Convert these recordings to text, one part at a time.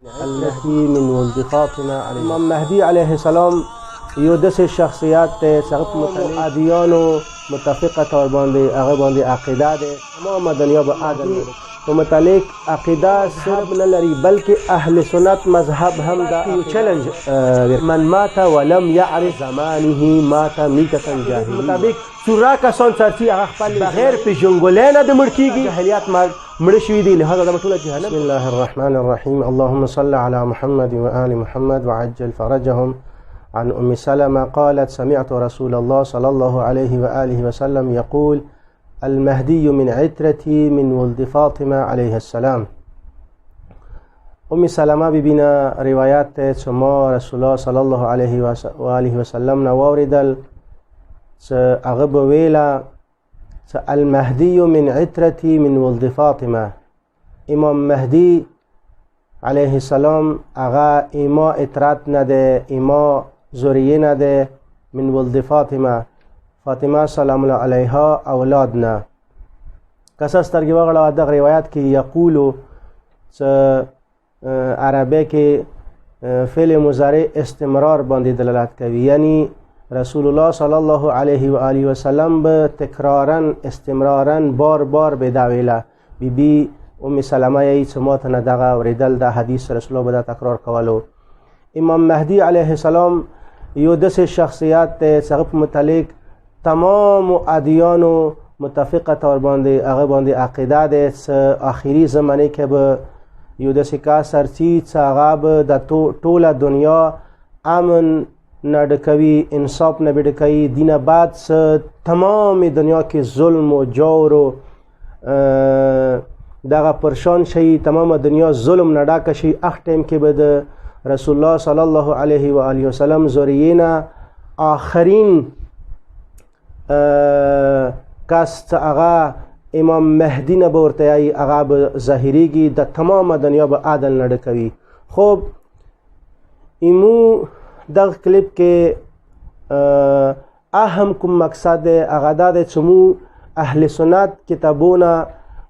المهدي من ولد فاطمه عليه امام مهدي علیه السلام یو داسې شخصیت دی چې هغه په ادیانو متفقه طور باندې هغه باندې عقیده دی تمام دنیا به عدل په متعلق عقیده صرف نه لري بلکې اهل سنت مذهب هم دا یو چیلنج من مات ولم يعرف زمانه مات میتة جاهلیه مطابق څومره کسان چې هغه خپل بغیر پیژنګلۍ نه د مړ کېږي جاهلیت مړه شوي دي لهذا دا ټوله جهنم. بسم الله الرحمن الرحیم اللهم صل على محمد وآل محمد وعجل فرجهم. عن أم سلمة قالت سمعت رسول الله صلى الله عليه وآله وسلم يقول المهدي من عترتي من ولد فاطمة عليه السلام. أم سلمة ببنا روایت سما رسول الله صلى الله عليه وآله وسلم نواردل أغب ويلا المهدي من عترتي من ولد فاطمة. امام مهدي عليه السلام اغا اما عترت نده اما ذریه نده من ولد فاطمه سلام الله علیها اولاد نه. کسا سترګې وغړوه دغه روایت کې یقولو عربی کې فعل مضارع استمرار باندې دلالت کوي، یعنی رسول الله صلی الله علیه و آله و سلم به تکرارا استمرارا بار بار به دا ویله. بی ام سلمه یې چې ما ته نه دغه اورېدل دا حدیث رسول الله به دا تکرار کولو. امام مهدي علیه السلام یو داسې شخصیت دی چې هغه په متعلق تمام ادیانو متفقه طور باندې هغه باندې عقیده دی چې آخري زمانه کې به یو داسې کس هرڅي چې هغه به د ټوله دنیا امن نه ډکوي، انصاف نه به ډکوي، دینه بعد چې تمام دنیا کې ظلم و جور و دغه پرشان شي، تمام دنیا ظلم نه ډکه شي. هغه ټایم کې به د رسول الله صلی الله علیه و آله وسلم ذریه نه آخرین کس چې هغه امام مهدي نه به ورته وایي هغه به ظاهریږي، د تمام دنیا به عدل نه ډکوي. خوب ایمو دغه کلیپ کې اهم کوم مقصد دی هغه دا دی چې مو اهل سنت کتابونه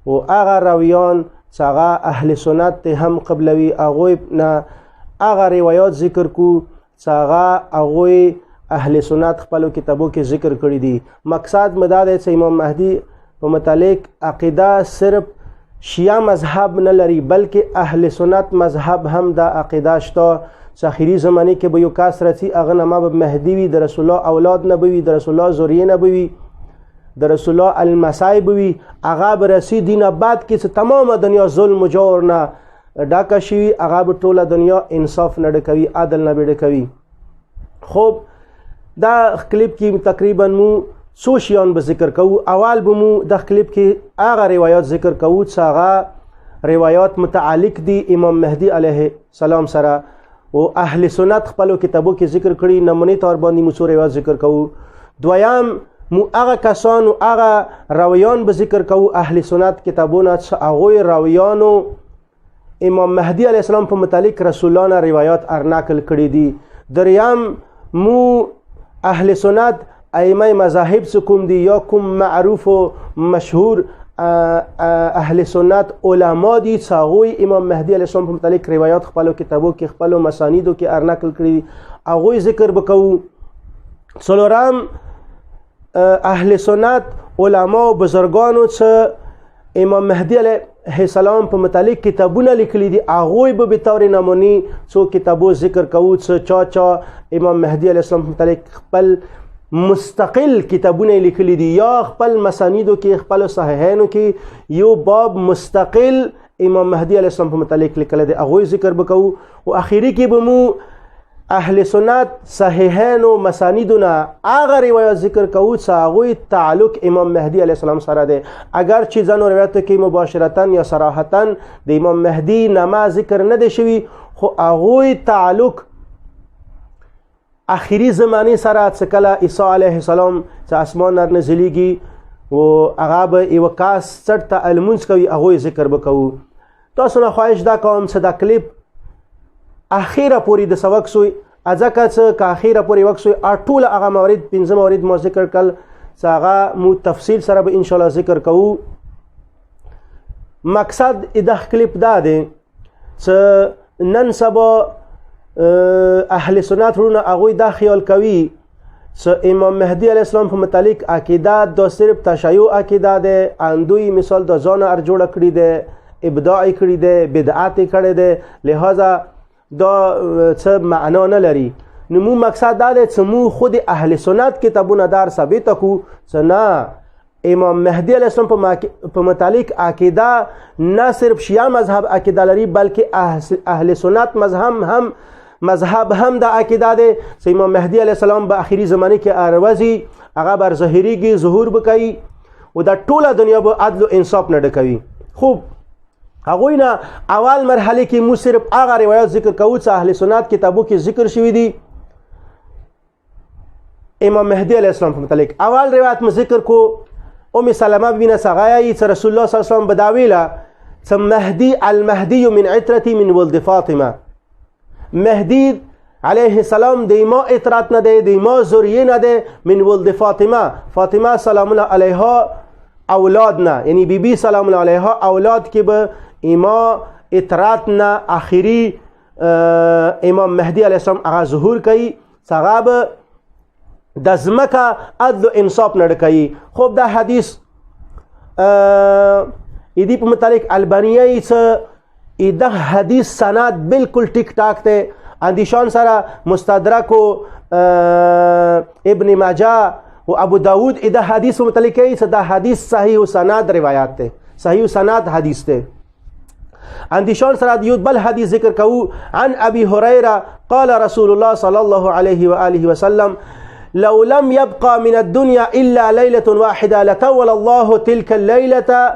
و هغه راویان چې هغه اهل سنت هم قبلوي هغوی نه هغه روایات ذکر کو چې هغه هغوی اهل سنت خپلو کتابو کې ذکر کړي دي. مقصد مې دا دی چې امام مهدي په متعلق عقیده صرف شیعه مذهب نه لري بلکې اهل سنت مذهب هم دا عقیده شته چې آخري زمانه کې به یو کس راځي هغه نامه به مهدي وي، د رسول الله اولاد نه به وي، د رسول الله ذریه نه به وي، د رسول الله المسای به وي، هغه به رسي دینه بعد کې چې تمام دنیا ظلم و جور نه ډکه شوي هغه به ټوله دنیا انصاف نه ډکوي، عدل نه به ډکوي. خوب دا کلیپ کې تقریبا مو څو شیان به ذکر کوو. اول به مو د کلیپ کې هغه روایات ذکر کوو چې هغه روایات متعلق دي امام مهدي علیه السلام سره او اهل سنت خپلو کتابو کې ذکر کړي. نمونې طور باندې مو څو روایات ذکر کوو. دویم مو هغه کسان او هغه راویان به ذکر کوو اهل سنت کتابونه چې هغوی راویانو امام مهدي علیه السلام په متعلق رسول الله نه روایات نقل کړي دي. دریم مو اهل سنت ائمه مذاهب څه کوم دي یا کوم معروف و مشهور اهل سنت علما دي چې هغوی امام مهدي علیه السلام په متعلق روایات خپلو کتابو کې خپلو مسانیدو کې نقل کړي دي هغوی ذکر وکوو. څلورم اهل سنت علما او بزرگانو چې امام مهدي علیه السلام په متعلق کتابونه لیکلي دي هغوی به بطور نمونې څو کتابو ذکر کوو چې چا امام مهدي علیه السلام په متعلق خپل مستقل کتابونه لیکلي دي یا خپل مسانیدو کې خپل صحیحینو کې یو باب مستقل امام مهدي علیه السلام په متعلق لیکلی دی هغوی ذکر وکوو. او اخري کې به مو اهل سنت صحیحین و مسانیدونه هغه روایات ذکر کوو چې هغوی تعلق امام مهدي علیه السلام سره دی. اگر چې ځینو روایاتو کې مباشرتا یا صراحتا د امام مهدي نامه ذکر نه دی شوي خو هغوی تعلق آخري زمانه سره چې کله عیسی علیه السلام چې اسمان نه نزلیږي و هغه به یو کس څټ ته لمونځ کوي هغوی ذکر به کوو. تاسو نه خواهش دا کوم چې دا کلیپ اخیره پوری د سبق سوی ځکه چې که اخیره پورې وخت سوی ټول هغه موارد 15 موارد ما ذکر کړل چې هغه مو تفصیل سره به ان شاء الله ذکر کوو. مقصد د کلیپ دا دی چې نن سبا اهل سنت ورونه هغوی دا خیال کوي امام مهدی علیه السلام په متعلق عقیده دا صرف تشیع عقیده ده، اندوی مثال دا ځان ار جوړه کړی ده، ابداع کړی ده، بدعت کړی ده، لہذا دا څه معنا نه لري. نو مو مقصد دا ده چې مو خود اهل سنت کتابونه دار ثابت کو چې نه امام مهدی علیه السلام په متعلق عقیده نه صرف شیعه مذهب عقیده لري بلکې اهل سنت مذهب هم د عقیده ده چې امام مهدی علیه السلام به اخري زمانه کې اروزي، هغه بر ظاهریږي، ظهور وکړي او د ټوله دنیا به عدل او انصاف نه ډکوي. خوب هغوی نه اول مرحله کې مو صرف هغه روایت ذکر کوو چې اهل سنت کتابو کې ذکر شوی دي امام مهدی علیه السلام په متعلق. اول روایت مو ذکر کو ام سلمہ بنت سغایه چې رسول الله صلی الله علیه وسلم بداویله چې مهدی المهدی من عترتی من ولد فاطمه، مهدی علیه السلام د ما اطرات نه دی، د ما ذریه نه دی، من ولد فاطمه سلام الله علیها اولاد نه، یعنی بی بی سلام الله علیها اولاد کې به اما اطرات نه آخری امام مهدی علیه السلام هغه ظهور کوي، هغه به د ځمکه عدل و انصاف نه ډکوي. خوب دا حدیث ایدی په متعلق البانیه چې دا حدیث سند بالکل ټیک ټاک ته اندیشان سره مستدرک و ابن ماجه و ابو داود دا حدیث متعلق ہے چې دا حدیث صحیح و سند روایات ته، صحیح و سند حدیث ته. اندیشان سره یود بل حدیث ذکر کو عن ابي هريره قال رسول الله صلى الله عليه واله وسلم لو لم يبقى من الدنيا الا ليله واحده لطول الله تلك الليله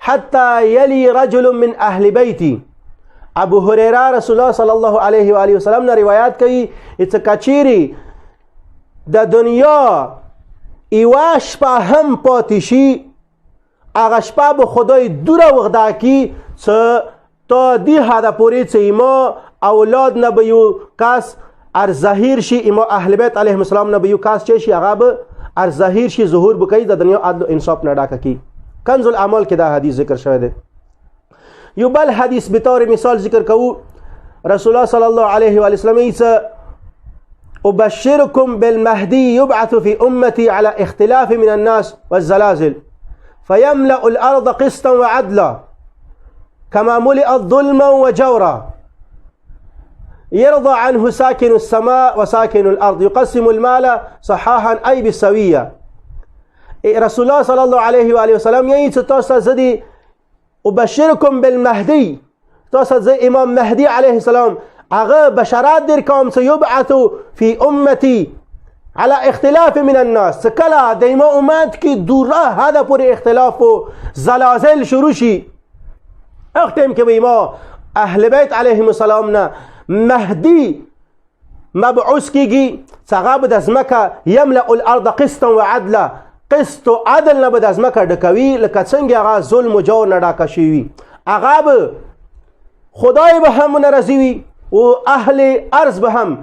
حتى يلي رجل من اهل بيتي. ابو هريره رسول الله صلى الله عليه واله وسلم نے روایت کی چې کچيري د دنیا ایواش په هم پاتشي هغه شپه به خدای دوره وغدا کی چې تا دی حدا پوری چې ما اولاد نه به یو کس ار ظاهر شي، امام اهل بیت علیهم السلام نه به یو کس چې شي هغه به ار ظاهر شي، ظهور بکړي د دنیا عدل و انصاف نه ډاکه کی. کنز الاعمال کې دا حدیث ذکر شوی دی. یو بل حدیث به طور مثال ذکر کوو رسول الله صلی الله علیه و آله وسلم ابشركم بالمهدي يبعث في امتي على اختلاف من الناس والزلازل فيملأ الارض قسطا وعدلا كما ملئت ظلما وجورا يرضى عنه ساكن السماء وساكن الارض يقسم المال صحاحا اي بالسويه. رسول الله صلى الله عليه واله وسلم یہی تاسو زدي ابشركم بالمهدي، تاسو زي امام مهدي عليه السلام اغا بشرات در کوم سيبعث في امتي على اختلاف من الناس، کلا دیما امت کی دوره هذا پوری اختلاف و زلازل شروع شي اختم که بیما اهل بیت علیهم السلام نه مهدی مبعوث کیگی څنګه به د ځمکه یملأ الارض قسطا وعدلا، قسط و عدل نه به د ځمکه ډکوي لکه څنګه هغه ظلم و جور نه ډاکه شوي، هغه به خدای به هم ناراضي وي و اهل ارض به هم،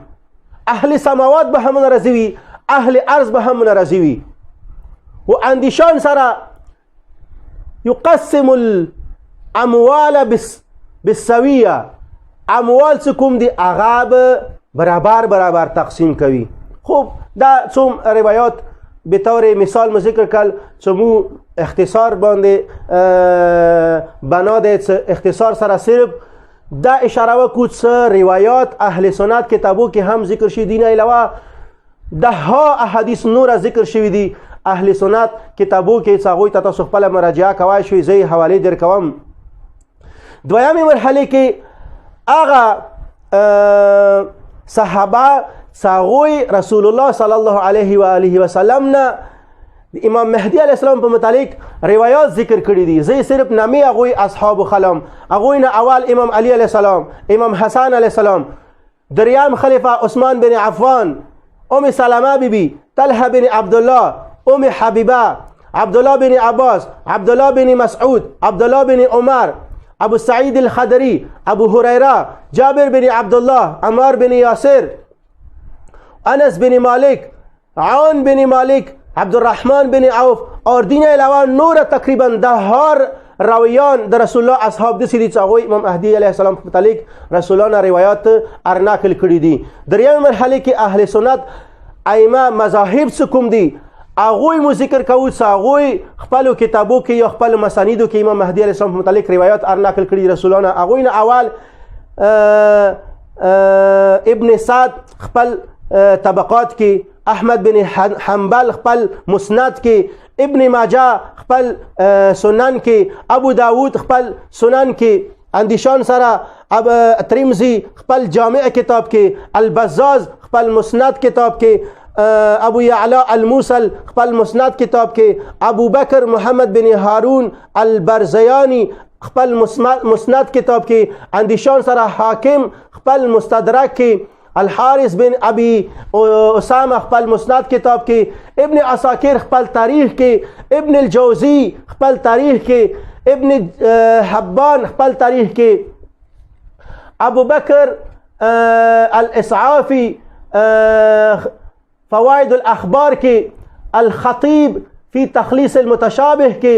اهل سماوات به هم ناراضي وي، اهل ارض به هم ناراضي وي. و اندیشان سره یقسم الاموال بالسویه، اموال چې کوم دي هغه به برابر تقسیم کوي. خوب دا څوم روایات به طور مثال مو ذکر کړل چې مو اختصار باندې بنا ده، اختصار سره صرف دا اشاره وکړو چې روایات اهل سنت کتابو کې هم ذکر شوي دي، نه علاوه ده ها احادیث نور ذکر شوي دي اهل سنت کتابو کې چې هغوی ته تاسو خپله مراجعه کوای شئ، زه حوالې در کوم. دویمې مرحلې کې هغه صحابه چې هغوی رسول الله صلی الله علیه و آله وسلم نه امام مهدی علیه السلام په متعلق روایات ذکر کړي دي، زه صرف نامې هغوی اصحاب خلم، هغوی نه اول امام علی علیه السلام، امام حسن علیه السلام، دریم خلیفه عثمان بن عفان، ام سلمہ بیبی، طلحه بن عبدالله، ام حبیبه، عبدالله بن عباس، عبدالله بن مسعود، عبدالله بن عمر، ابو سعید الخدری، ابو هریره، جابر بن عبدالله، عمار بن یاسر، انس بن مالک، عون بن مالک، عبدالرحمن بن عوف اور دین علاوہ نور تقریبا 10 راویان در رسول الله اصحاب د سری څاغوي امام مهدی علیه السلام متعلق رسول الله روایت ارناقل کړي دي. دریم مرحله کې اهل سنت ائمه مذاهب څخه دي اغوی مو ذکر کوو څاغوي خپل کتابو کې یا خپل مسانیدو کې امام مهدی علیه السلام متعلق روایت ارناقل کړي رسول الله اغوی نه اول ابن سعد خپل طبقات کې، احمد بن حنبل خپل مسند کې، ابن ماجه خپل سنن کې، ابو داود خپل سنن کې، اندیشان سره ترمذی خپل جامع کتاب کې، البزاز خپل مسند کتاب کې، ابو یعلا الموصل خپل مسند کتاب کې، ابو بکر محمد بن هارون البرزیانی خپل مسند کتاب کې، اندیشان سره حاکم خپل مستدرک کې، الحارث بن ابي اسامه خپل مسند کتاب کې، ابن عساکر خپل تاریخ کې، ابن الجوزی خپل تاریخ کې، ابن حبان خپل تاریخ کې، ابو بکر الاسعافي فوائد الاخبار کې، الخطيب في تخليص المتشابه کې،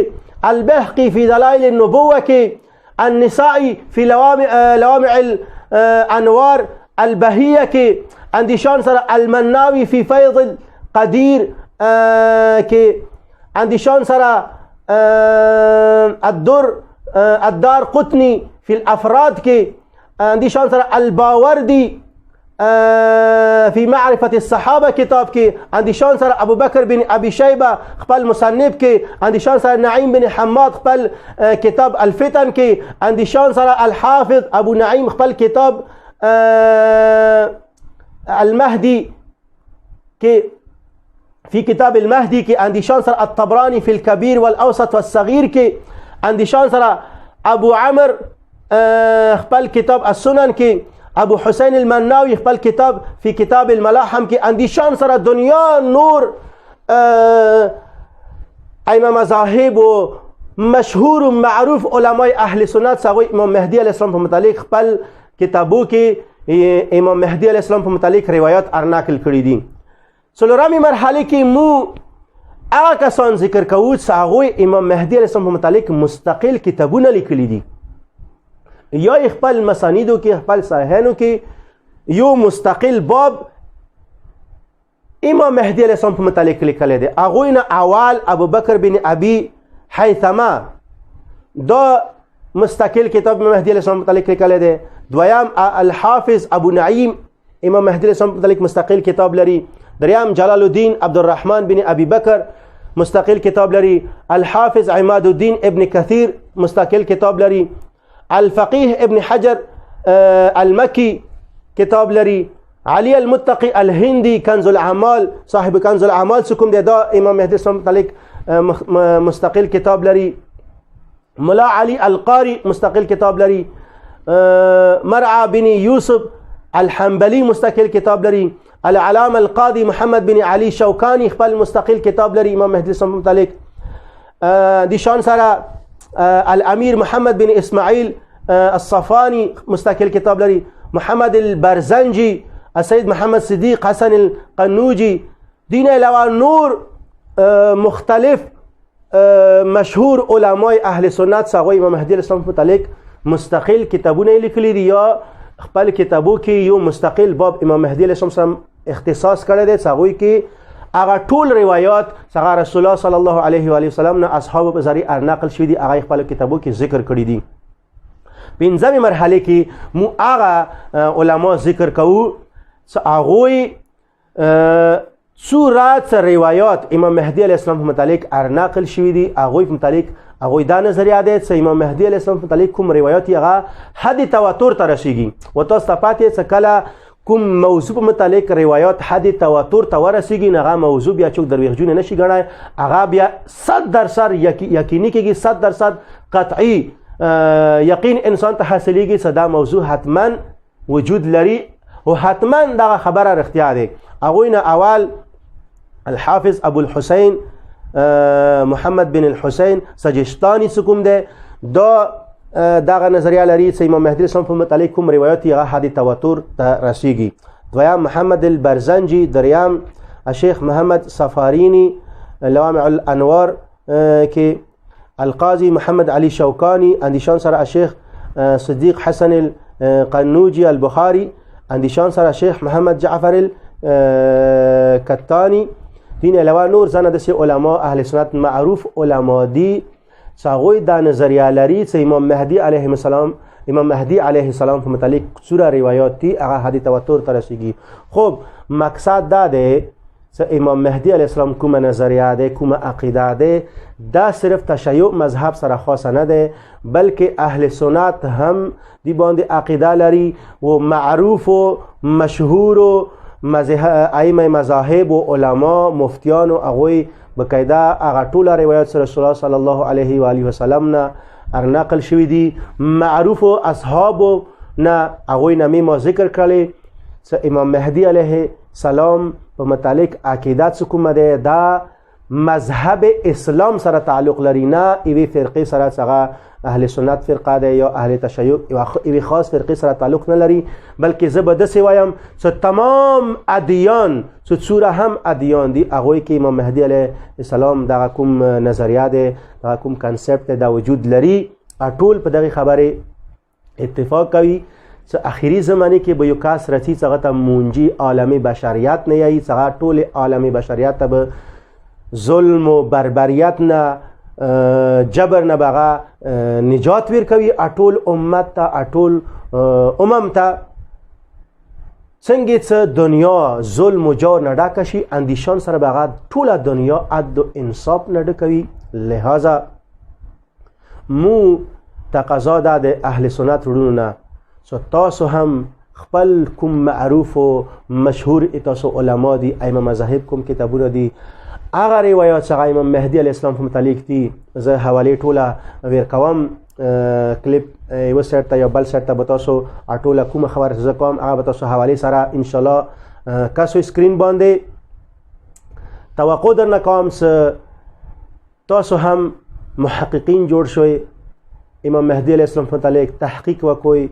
البهقي في دلائل النبوة کې، النسائي في لوامع الانوار البهية کې، اندیشان سره المناوي في فيض القدير کې، اندیشان سره الدار قطني في الافراد کې، اندیشان سره الباوردي في معرفة الصحابة كتاب کې، اندیشان سره ابو بکر بن ابي شيبه خپل مصنف کې، اندیشان سره نعیم بن حماد خپل کتاب الفتن کې، اندیشان سره الحافظ ابو نعیم خپل کتاب المهدي کې، في كتاب المهدي کې، اندیشان سره الطبراني في الكبير والأوسط والصغير کې، اندیشان سره ابو عمر خپل کتاب السنن کې، ابو حسین المناوي خپل کتاب في كتاب الملاحم کې، اندیشان سره دنیا نور ائمه مذاهب و مشهور و معروف علماء اهل سنت څنګه امام مهدی علیه السلام په متعلق خپل کتابو کې امام مهدی علیه السلام په متعلق روایت ارناقل کړي دي. څلورمې مرحله کې مو هغه کسان ذکر کوو چې هغوی امام مهدی علیه السلام په متعلق مستقل کتابونه لیکلي دي، یا خپل مسانیدو کې خپل صحیحانو کې یو مستقل باب امام مهدی علیه السلام په متعلق لیکلی دی. هغوی نه اول ابو بکر بن ابي حیثمه دا مستقل کتاب امام مهدی علیه السلام متعلق لیکلی دی. دویم الحافظ ابو نعیم امام مهدی علیه السلام متعلق مستقل کتاب لري. دریم جلال الدین عبدالرحمن بن ابي بکر مستقل کتاب لري. الحافظ عماد الدین ابن کثیر مستقل کتاب لري. الفقيه ابن حجر المكي كتاب لري. علي المتقي الهندي كنز الأعمال صاحب كنز الأعمال سكم دا امام مهدي السلام متعلق مستقل كتاب لري. ملا علي القاري مستقل كتاب لري. مرعى بن يوسف الحنبلي مستقل كتاب لري. العلامة القاضي محمد بن علي شوكاني خپل مستقل كتاب لري امام مهدي السلام متعلق. دي شان سارا الامير محمد بن اسماعيل الصفاني مستقل كتاب لري. محمد البرزنجي، السيد محمد صديق حسن القنوجي، دين علاوه نور مختلف مشهور علماء اهل سنت څنګه امام مهدي الاسلام متعلق مستقل کتابونه لیکلي دي یا خپل کتابو کې یو مستقل باب امام مهدي الاسلام سره اختصاص کړی دی څنګه کې هغه ټول روایات څنګه رسول الله صلی الله علیه و آله وسلم نه اصحاب په ذریعہ ارنقل شوی دي هغه خپل کتابو کې ذکر کړی دي. پنځمه مرحله کې مو هغه علما ذکر کوو چې هغه صورت روایات امام مهدي علیه السلام متعلق ارنقل شوی دي هغه متعلق هغه دا نظریه ده چې امام مهدي علیه السلام متعلق کوم روایت هغه حد تواتر ته رسیږي و تاسو پاتې څه کله کوم موضوع متعلق روایات حد تواتر ته ورسیږي هغه موضوع بیا څوک دروغجن نشي ګڼای هغه بیا 100% یقیني کېږي 100% قطعي یقین انسان ته حاصلېږي چې دا موضوع حتما وجود لري او حتما دا خبره رښتیا ده. هغوی نه اول الحافظ ابو الحسين محمد بن الحسين سجستاني سکوم ده دا دغه نظریه لري چې امام مهدي السلام په متعلق کوم روایت هغه حد تواتر ته رسیږي. دویم محمد البرزنجي، دریم الشيخ محمد سفاريني لوامع الانوار کې، القاضي محمد علي شوکانی اندیشان سره الشیخ صدیق حسن القنوجی البخاری اندیشان سره الشیخ محمد جعفر الکتانی دین علاوه نور زنه دسی علما اهل سنت معروف علما دی ساغوی دا نظریه لري چې امام مهدی علیه السلام په متعلق څوره روایات دي هغه حدیث تواتر ته رسیږي. خب مقصد دا دی چې امام مهدی علیه السلام کومه نظریه ده کومه عقیده ده دا صرف تشیع مذهب سره خاصه نه ده بلکې اهل سنت هم دی باندې عقیده لري و معروف و مشهور و ائمه مذاهب و علما مفتیان و هغوی بقاعده هغه ټوله روایات سره رسول الله صلی الله علیه و آله وسلم نه نقل شوی دي. معروف و اصحاب نه هغوی نامې ما ذکر کړلې چې امام مهدی علیه السلام په متعلق عقیدت څه کومه ده دا مذهب اسلام سره تعلق لري نه ایوی فرقه سره څنګه اهل سنت فرقه ده یا اهل تشیع ایوی خاص فرقه سره تعلق نه لري بلکې زه به داسې وایم چې تمام ادیان چې څوره هم ادیان دي هغوی کې امام مهدی علیه السلام دغه کوم نظریه ده دغه کوم کنسپټ دا وجود لري ټول په دغه خبره اتفاق کوي چې اخیری زمانه کې به یو کس رسی څنګه ته مونجي عالم بشریت نه یی څنګه ټول عالم بشریت ته ظلم و بربریت نه جبر نه بغا نجات ورکوي اټول امت ته اټول ته څنګه چې دنیا ظلم و جور نه ډکه شي اندیشان سره بغا ټوله دنیا عدل و انصاف نه ډکوي. لہذا مو تقاضا ده د اهل سنت وروڼو نه تاسو هم خپل کوم معروف و مشهور تاسو علما دي ائمه مذاهب کوم کتابونه دي هغه روایات څنګه امام مهدی علیه السلام په متعلق دي زه حواله ټوله ورکوم کلیپ یو سرته یا بل سرته به تاسو ټوله کوم خبر زه کوم هغه به تاسو حواله سره ان شاء الله کاسو سکرین باندې توقع درنه کوم چې تاسو هم محققین جوړ شوي امام مهدی علیه السلام په متعلق تحقیق وکوي.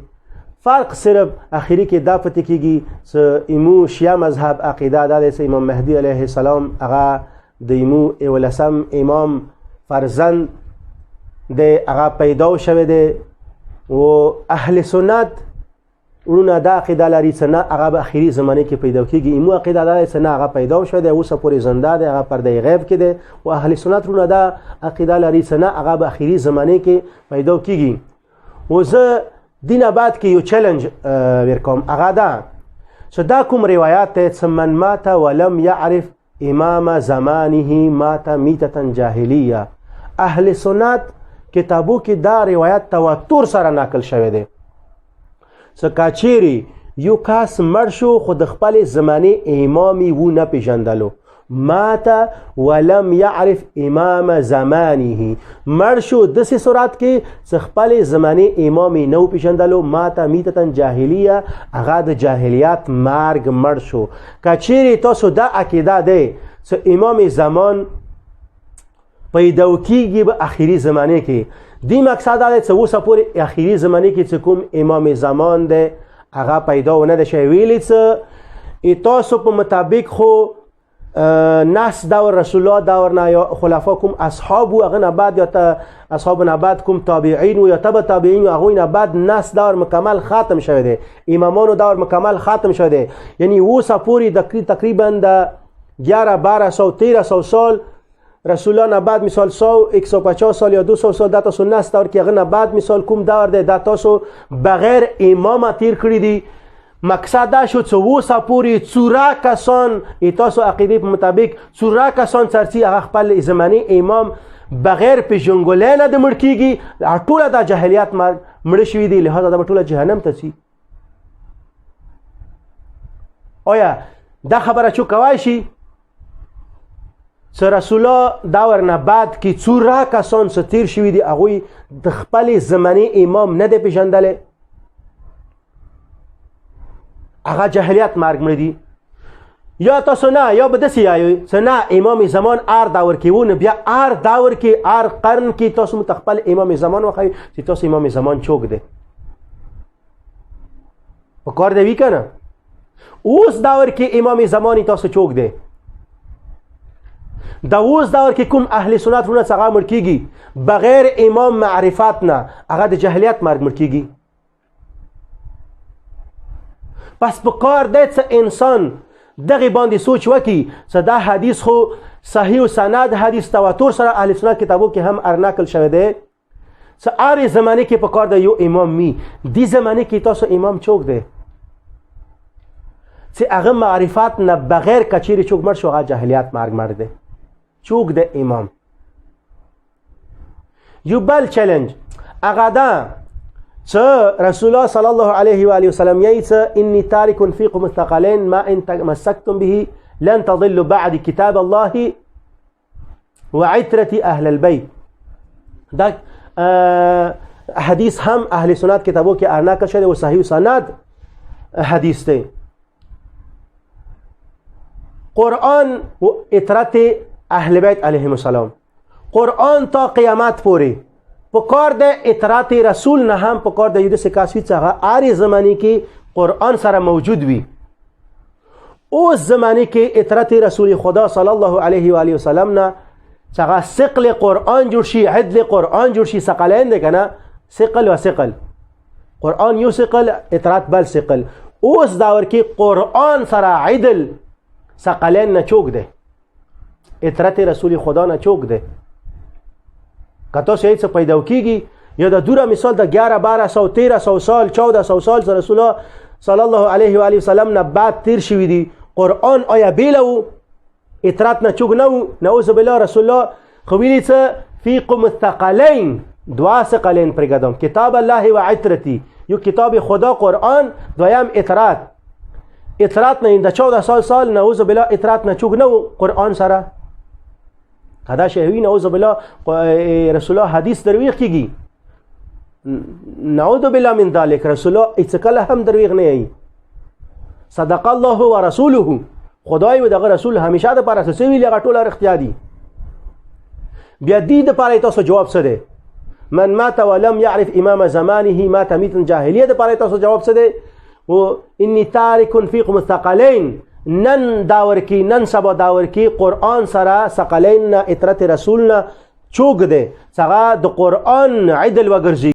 فرق صرف اخیری کې دا پته کیږي چې ایمو شیعه مذهب عقیده ده چې امام مهدی علیه السلام هغه د ایمو اولسم امام فرزند د هغه پیدا شوه دی و اهل سنت ورونه دا عقیده لري چې نه هغه به اخیری زمانه کې پیدا کیږي. ایمو عقیده ده چې نه هغه پیدا شوه دی اوس پورې زنده دی هغه پرده غیب کې دی و اهل سنت ورونه دا عقیده لري چې نه هغه به اخیری زمانه کې پیدا کیږي. و زه دین بعد کې یو چیلنج ورکوم هغه دا چې دا کوم روایت ته چې من مات ولم يعرف امام زمانه مات میتة جاهلیه اهل سنت کتابو کې دا روایت تواتر سره نقل شوی دی چې کاچيري یو کس مړ شو خو د خپل زمانه امامي و نه پیژندلو مات ولم يعرف امام زمانه مړ شو د سې صورت کې چې خپل زمانه امامي نو پیژندلو مات میتة جاهلیه هغه د جاهلیت مرګ مړ شو. کاچيري تاسو دا عقیده ده چې امام زمان پیدا کیږي په اخیری زمانه کې دی مقصد دا چې اوس پورې اخیری زمانه کې چې کوم امام زمان ده هغه پیدا ونه ده شوی ویل چې تاسو په مطابق خو ناس دور رسول الله دور نه یا خلفا کوم اصحاب و هغه نه بعد یا اصحاب نه بعد کوم تابعین و یا تبع تابعین و هغه نه بعد ناس دور مکمل ختم شوه دی امامانو دور مکمل ختم شوه دی یعنی اوس پورې تقریبا د 1100 1300 سال رسول الله نه بعد مثال 100 150 سال یا 200 سال دا تاسو ناس دور کې هغه نه بعد مثال کوم دور دی دا تاسو بغیر امام تیر کړی دی. مقصد دا شو چې اوسه پورې څوره کسان تاسو عقیدې په مطابق څوره کسان سرسي هغه خپل زماني امام بغیر پیژنګولۍ نه د مړ کېږي ټوله د جاهلیت مړه شوي دي لهذا دا به ټوله جهنم ته ځي. آیا دا خبره چو کوای شي چې رسول الله دور نه بعد کې څوره کسان چې تیر شوي دي هغوی د خپل زماني امام نه دی پیژندلی هغه جاهلیت مرګ مړه دي یا تاسو نه یا به داسې یایئ چې نه امام زمان هر دور کې و نو بیا هر دور کې هر قرن کې تاسو خپل امام زمان وښایئ چې تاسو امام زمان څوک دی په کار دی وي که نه اوس دور کې امام زمانی تاسو څوک دی د اوس دور کې کوم اهل سنت ونه څنګه مړ کیږي بغیر امام معرفت نه هغه د جهلیت مرګ مړ کیږي. پس په کار دی چې انسان دغه باندې سوچ وکي چې دا حدیث خو صحیح و سند حدیث تواتر سره اهل سنت کتابو کې هم ارنقل شوی دی چې هر زمانه کې په کار دی یو امام می دی زمانه کې تاسو امام چوک دی چې هغه معرفت نه بغیر کچيري چوک مر شو هغه جهلیت مرګ مر دی چوک دی امام. یو بل چیلنج هغه دا چې رسول الله صلی الله علیه و آله وسلم یې چې انی تارک فیکم الثقلین ما ان تمسکتم به لن تضلوا بعد كتاب الله وعترة اهل البيت. دا حدیث هم اهل سنت کتابو کې ارنقل شوی او صحیح سند حدیث دی. قرآن و عترت اهل بیت علیهم السلام قرآن تا قیامت پوری پکار د عترت رسول نه هم پکار د یوه سکاسوی څنګه آری زمانی کې قرآن سره موجود وي. اوس زمانی کې عترت رسول خدا صلی الله علیه و آله وسلم نه څنګه ثقل قرآن جوړ شي عدل قرآن جوړ شي ثقلین دی کنه ثقل و ثقل قرآن یو ثقل عترت بل ثقل. اوس داور کې قرآن سره عدل ثقلین نه چوک دی عترت رسول خدا نه چوک دی. کته شي څه پیدا کیږي یا د دوره مثال د 11 1200 1300 سال 1400 سال رسول الله صلی الله علیه و آله وسلم نه بعد تیر شوی دی قرآن آیا بیلو عترت نه چوک نو نعوذ بالله رسول الله خو ویلی څه فیکم الثقلین دوا ثقلین پرګدم کتاب الله و عترتی یو کتاب خدا قرآن دویم عترت عترت نه د 1400 سال نعوذ بالله عترت نه چوک نو قرآن سره کدا شهوی نعوذ بالله رسول الله حدیث درویغ کیږي نعوذ بالله من ذلك رسول الله اتکل هم درویغ نه ای صدق الله ورسوله خدای و دغه رسول همیشه د پر اساس ویل غټول اختیاري. بیا دې د پاره تاسو جواب څه دی من مات ولم يعرف امام زمانه مات ميتا جاهليه د پاره تاسو جواب څه دی و اني تارك فيكم الثقلين نن داور کی نن سبا داور کی قرآن سره ثقلین عترت رسولنا چوک دی څنګه د قرآن عدل وګرځي